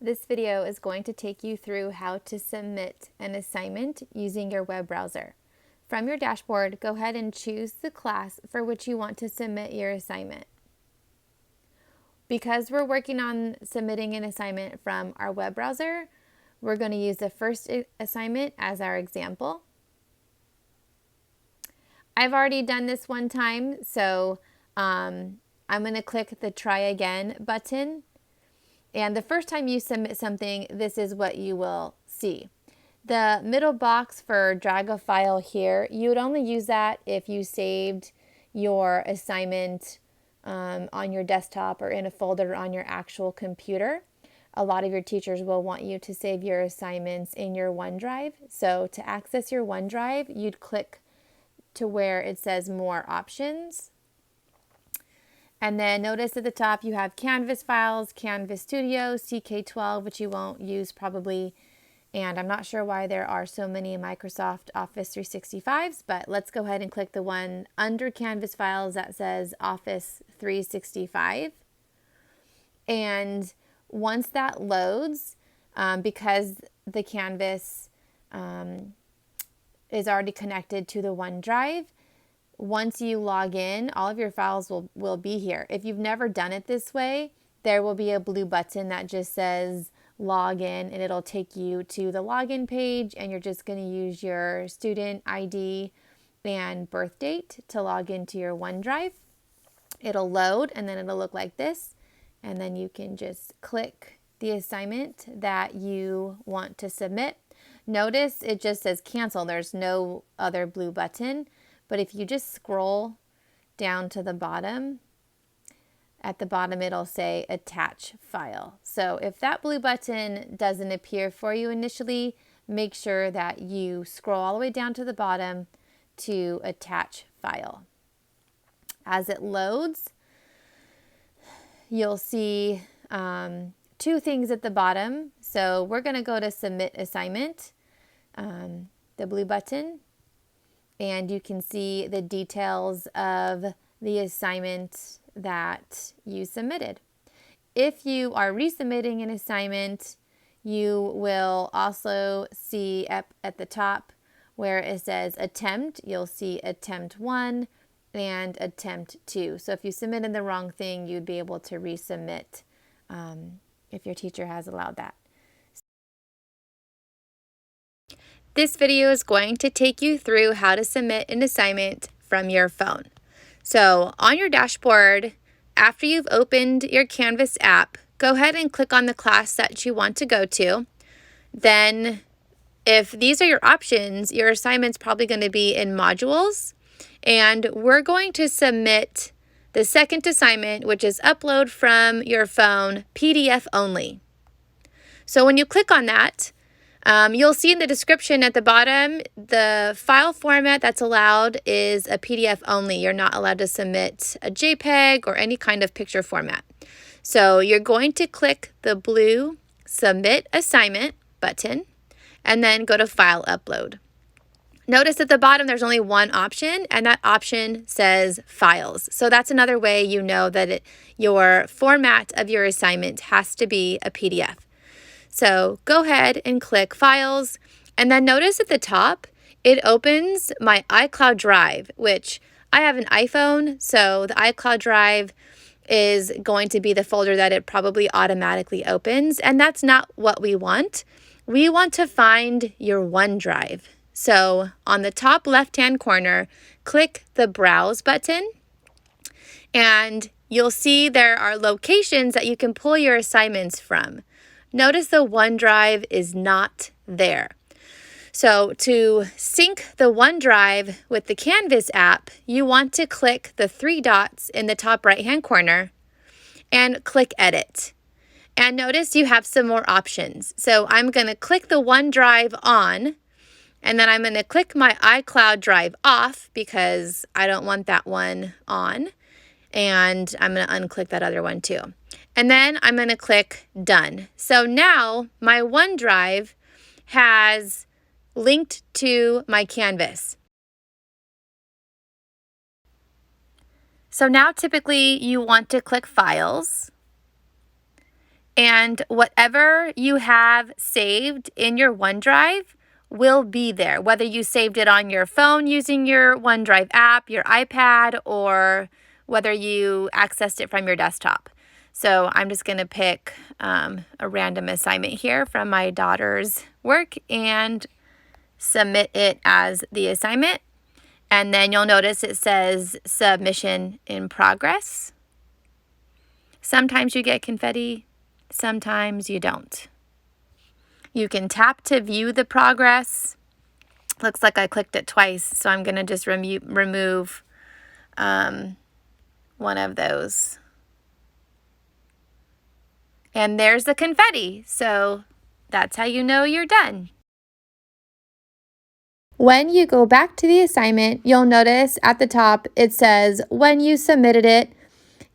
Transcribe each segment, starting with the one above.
This video is going to take you through how to submit an assignment using your web browser. From your dashboard, go ahead and choose the class for which you want to submit your assignment. Because we're working on submitting an assignment from our web browser, we're going to use the first assignment as our example. I've already done this one time, so I'm going to click the Try Again button. And the first time you submit something, this is what you will see. The middle box for drag a file here, you would only use that if you saved your assignment on your desktop or in a folder on your actual computer. A lot of your teachers will want you to save your assignments in your OneDrive. So to access your OneDrive, you'd click to where it says More Options. And then notice at the top you have Canvas files, Canvas Studio, CK12, which you won't use probably. And I'm not sure why there are so many Microsoft Office 365s, but let's go ahead and click the one under Canvas files that says Office 365. And once that loads, because the Canvas is already connected to the OneDrive, once you log in, all of your files will be here. If you've never done it this way, there will be a blue button that just says log in, and it'll take you to the login page, and you're just going to use your student ID and birth date to log into your OneDrive. It'll load, and then it'll look like this, and then you can just click the assignment that you want to submit. Notice it just says cancel. There's no other blue button. But if you just scroll down to the bottom, at the bottom it'll say attach file. So if that blue button doesn't appear for you initially, make sure that you scroll all the way down to the bottom to attach file. As it loads, you'll see two things at the bottom. So we're going to go to submit assignment, the blue button. And you can see the details of the assignment that you submitted. If you are resubmitting an assignment, you will also see at the top where it says attempt, you'll see attempt 1 and attempt 2. So if you submitted the wrong thing, you'd be able to resubmit if your teacher has allowed that. This video is going to take you through how to submit an assignment from your phone. So on your dashboard, after you've opened your Canvas app, go ahead and click on the class that you want to go to. Then if these are your options, your assignment's probably going to be in modules. And we're going to submit the second assignment, which is upload from your phone, PDF only. So when you click on that, you'll see in the description at the bottom, the file format that's allowed is a PDF only. You're not allowed to submit a JPEG or any kind of picture format. So you're going to click the blue Submit Assignment button and then go to File Upload. Notice at the bottom there's only one option, and that option says Files. So that's another way you know that your format of your assignment has to be a PDF. So go ahead and click Files, and then notice at the top, it opens my iCloud Drive, which I have an iPhone, so the iCloud Drive is going to be the folder that it probably automatically opens, and that's not what we want. We want to find your OneDrive. So on the top left-hand corner, click the Browse button, and you'll see there are locations that you can pull your assignments from. Notice the OneDrive is not there. So to sync the OneDrive with the Canvas app, you want to click the three dots in the top right-hand corner and click Edit. And notice you have some more options. So I'm going to click the OneDrive on, and then I'm going to click my iCloud Drive off because I don't want that one on. And I'm going to unclick that other one too. And then I'm going to click Done. So now my OneDrive has linked to my Canvas. So now typically you want to click Files, And whatever you have saved in your OneDrive will be there, whether you saved it on your phone using your OneDrive app, your iPad, or whether you accessed it from your desktop. So I'm just going to pick a random assignment here from my daughter's work and submit it as the assignment. And then you'll notice it says submission in progress. Sometimes you get confetti, sometimes you don't. You can tap to view the progress. Looks like I clicked it twice, so I'm going to just remove one of those. And there's the confetti, so that's how you know you're done. When you go back to the assignment, you'll notice at the top it says when you submitted it,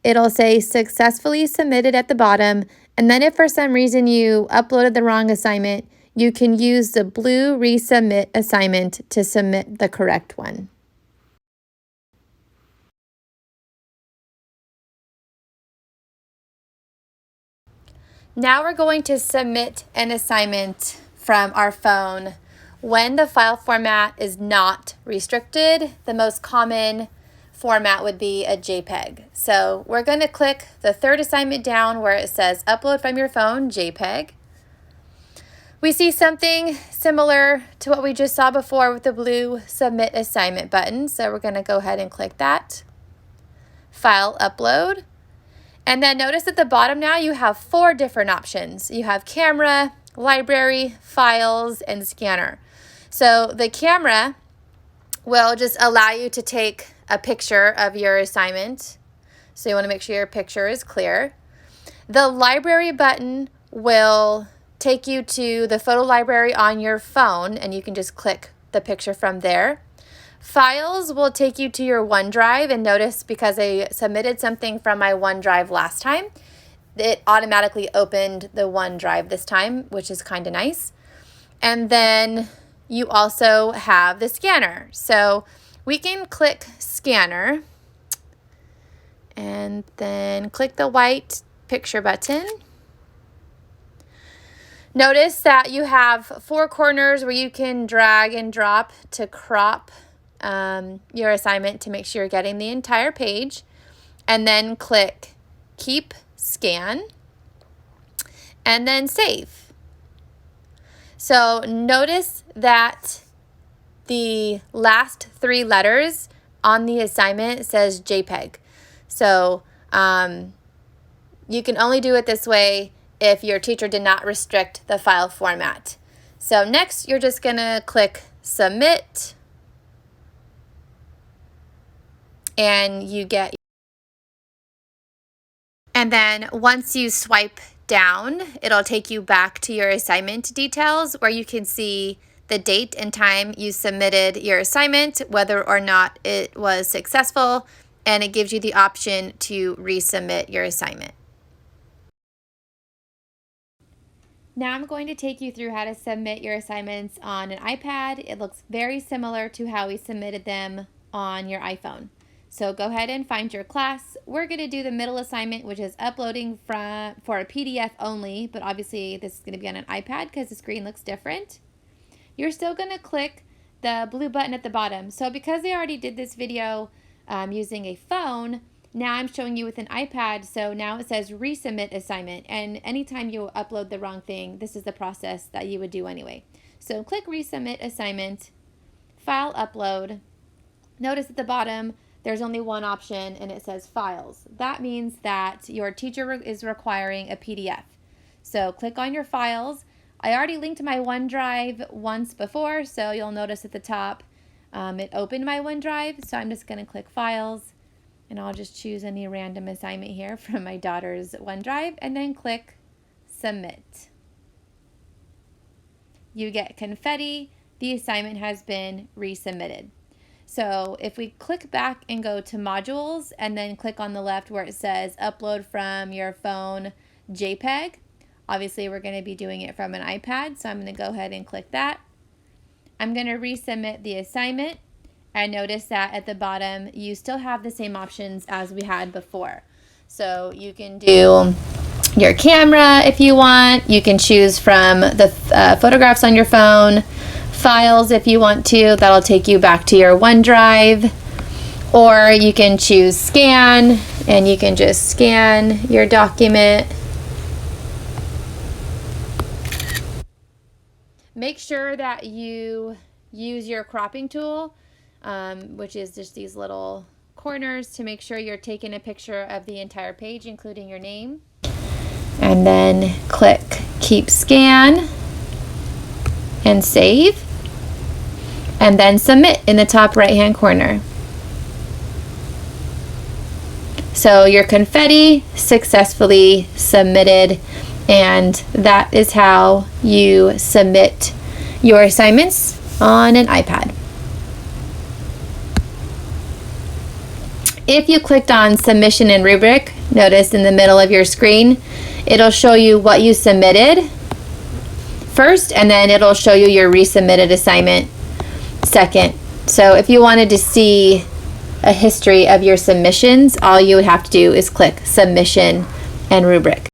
it'll say successfully submitted at the bottom. And then if for some reason you uploaded the wrong assignment, you can use the blue resubmit assignment to submit the correct one. Now we're going to submit an assignment from our phone when the file format is not restricted. The most common format would be a JPEG. So we're going to click the third assignment down where it says upload from your phone, JPEG. We see something similar to what we just saw before with the blue submit assignment button. So we're going to go ahead and click that. File upload. And then notice at the bottom now you have 4 different options. You have camera, library, files, and scanner. So the camera will just allow you to take a picture of your assignment. So you want to make sure your picture is clear. The library button will take you to the photo library on your phone, and you can just click the picture from there. Files will take you to your OneDrive, and notice because I submitted something from my OneDrive last time, it automatically opened the OneDrive this time, which is kind of nice. And then you also have the scanner. So we can click scanner and then click the white picture button. Notice that you have 4 corners where you can drag and drop to crop your assignment to make sure you're getting the entire page, and then click keep scan and then save. So notice that the last 3 letters on the assignment says JPEG. So you can only do it this way if your teacher did not restrict the file format. So next you're just going to click submit, and you get, and then once you swipe down, it'll take you back to your assignment details where you can see the date and time you submitted your assignment, whether or not it was successful, and it gives you the option to resubmit your assignment. Now I'm going to take you through how to submit your assignments on an iPad. It looks very similar to how we submitted them on your iPhone. So go ahead and find your class. We're going to do the middle assignment, which is uploading for a PDF only, but obviously this is going to be on an iPad because the screen looks different. You're still going to click the blue button at the bottom. So because they already did this video using a phone, now I'm showing you with an iPad, so now it says resubmit assignment, and anytime you upload the wrong thing, this is the process that you would do anyway. So click resubmit assignment, file upload. Notice at the bottom there's only one option and it says files. That means that your teacher is requiring a PDF. So click on your files. I already linked my OneDrive once before, so you'll notice at the top it opened my OneDrive, so I'm just going to click files. And I'll just choose any random assignment here from my daughter's OneDrive and then click submit. You get confetti. The assignment has been resubmitted. So if we click back and go to modules and then click on the left where it says upload from your phone JPEG, obviously we're going to be doing it from an iPad, so I'm going to go ahead and click that. I'm going to resubmit the assignment. And notice that at the bottom, you still have the same options as we had before. So you can do your camera if you want. You can choose from the photographs on your phone, files if you want to. That'll take you back to your OneDrive. Or you can choose scan, and you can just scan your document. Make sure that you use your cropping tool, which is just these little corners, to make sure you're taking a picture of the entire page, including your name. And then click Keep Scan and Save, and then Submit in the top right-hand corner. So your confetti successfully submitted, and that is how you submit your assignments on an iPad. If you clicked on Submission and Rubric, notice in the middle of your screen, it'll show you what you submitted first, and then it'll show you your resubmitted assignment second. So if you wanted to see a history of your submissions, all you would have to do is click Submission and Rubric.